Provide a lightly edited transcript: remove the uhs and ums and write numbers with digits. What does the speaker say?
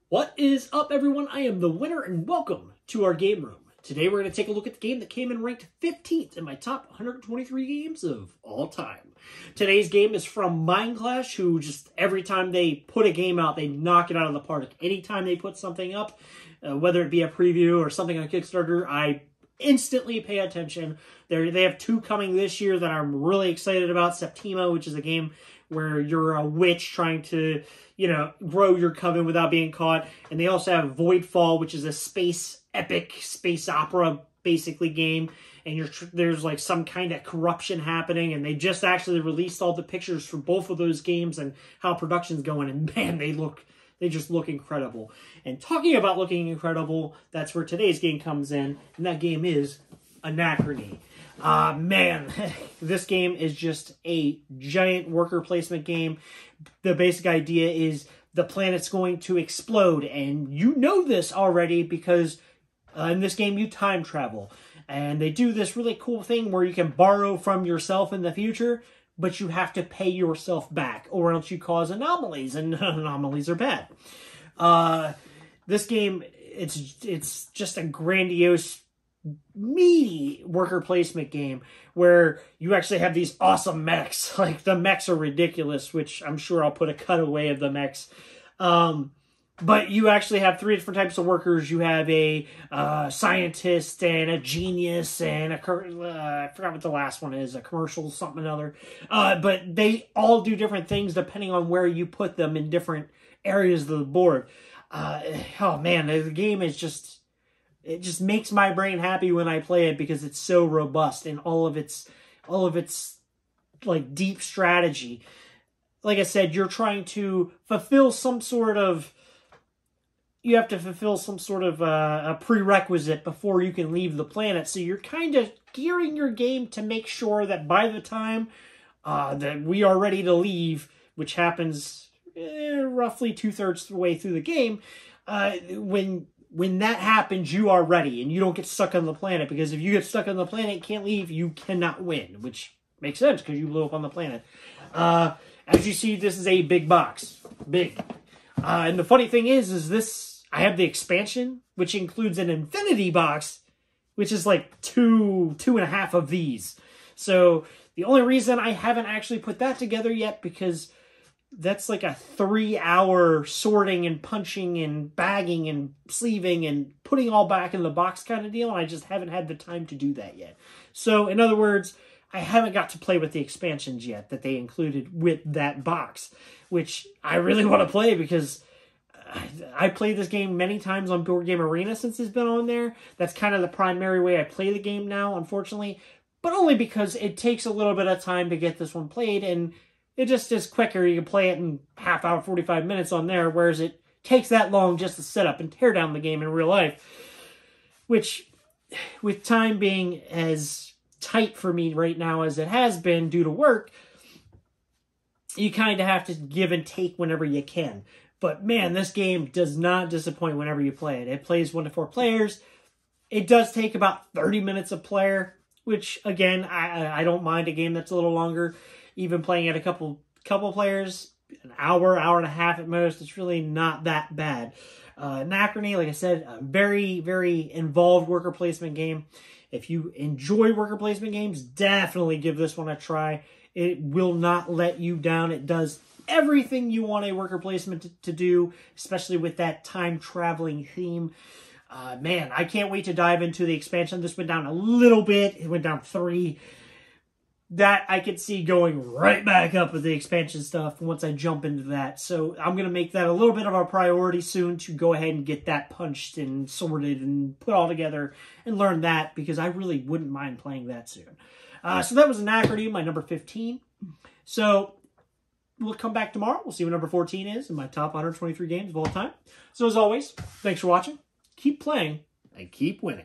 What is up, everyone? I am the Winner, and welcome to our game room. Today we're going to take a look at the game that came in ranked 15th in my top 123 games of all time. Today's game is from Mind Clash, who just every time they put a game out, they knock it out of the park. Anytime they put something up, whether it be a preview or something on Kickstarter, I instantly pay attention. They have two coming this year that I'm really excited about. Septima, which is a game where you're a witch trying to, grow your coven without being caught. And they also have Voidfall, which is a space epic, space opera, basically, game. And there's like some kind of corruption happening. And they just actually released all the pictures for both of those games and how production's going. And man, they just look incredible. And talking about looking incredible, that's where today's game comes in. And that game is Anachrony. Man, this game is just a giant worker placement game. The basic idea is the planet's going to explode, and you know this already because in this game you time travel. And they do this really cool thing where you can borrow from yourself in the future, but you have to pay yourself back, or else you cause anomalies, and anomalies are bad. This game, it's just a grandiose, meaty worker placement game where you actually have these awesome mechs. Like, the mechs are ridiculous, which I'm sure I'll put a cutaway of the mechs. But you actually have three different types of workers. You have a scientist and a genius and I forgot what the last one is, a commercial something or other. But they all do different things depending on where you put them in different areas of the board. Oh man, the game is just... It just makes my brain happy when I play it because it's so robust in all of its like deep strategy. Like I said, you're trying to fulfill some sort of... You have to fulfill some sort of a prerequisite before you can leave the planet. So you're kind of gearing your game to make sure that by the time that we are ready to leave, which happens roughly 2/3 the way through the game, when that happens, you are ready, and you don't get stuck on the planet, because if you get stuck on the planet and can't leave, you cannot win, which makes sense, because you blew up on the planet. As you see, this is a big box. Big. And the funny thing is this, I have the expansion, which includes an infinity box, which is like two and a half of these. So the only reason I haven't actually put that together yet, because that's like a 3-hour sorting and punching and bagging and sleeving and putting all back in the box kind of deal, and I just haven't had the time to do that yet. So, in other words, I haven't got to play with the expansions yet that they included with that box, which I really want to play because I played this game many times on Board Game Arena since it's been on there. That's kind of the primary way I play the game now, unfortunately, but only because it takes a little bit of time to get this one played, and it just is quicker. You can play it in half hour, 45 minutes on there, whereas it takes that long just to set up and tear down the game in real life. Which, with time being as tight for me right now as it has been due to work, you kind of have to give and take whenever you can. But man, this game does not disappoint whenever you play it. It plays 1 to 4 players. It does take about 30 minutes a player, which, again, I don't mind a game that's a little longer. Even playing at a couple players, an hour and a half at most, it's really not that bad. Anachrony, like I said, a very, very involved worker placement game. If you enjoy worker placement games, definitely give this one a try. It will not let you down. It does everything you want a worker placement to do, especially with that time-traveling theme. Man, I can't wait to dive into the expansion. This went down a little bit. It went down 3. That I could see going right back up with the expansion stuff once I jump into that. So I'm going to make that a little bit of a priority soon to go ahead and get that punched and sorted and put all together and learn that, because I really wouldn't mind playing that soon. So that was Anachrony, my number 15. So we'll come back tomorrow. We'll see what number 14 is in my top 123 games of all time. So as always, thanks for watching. Keep playing and keep winning.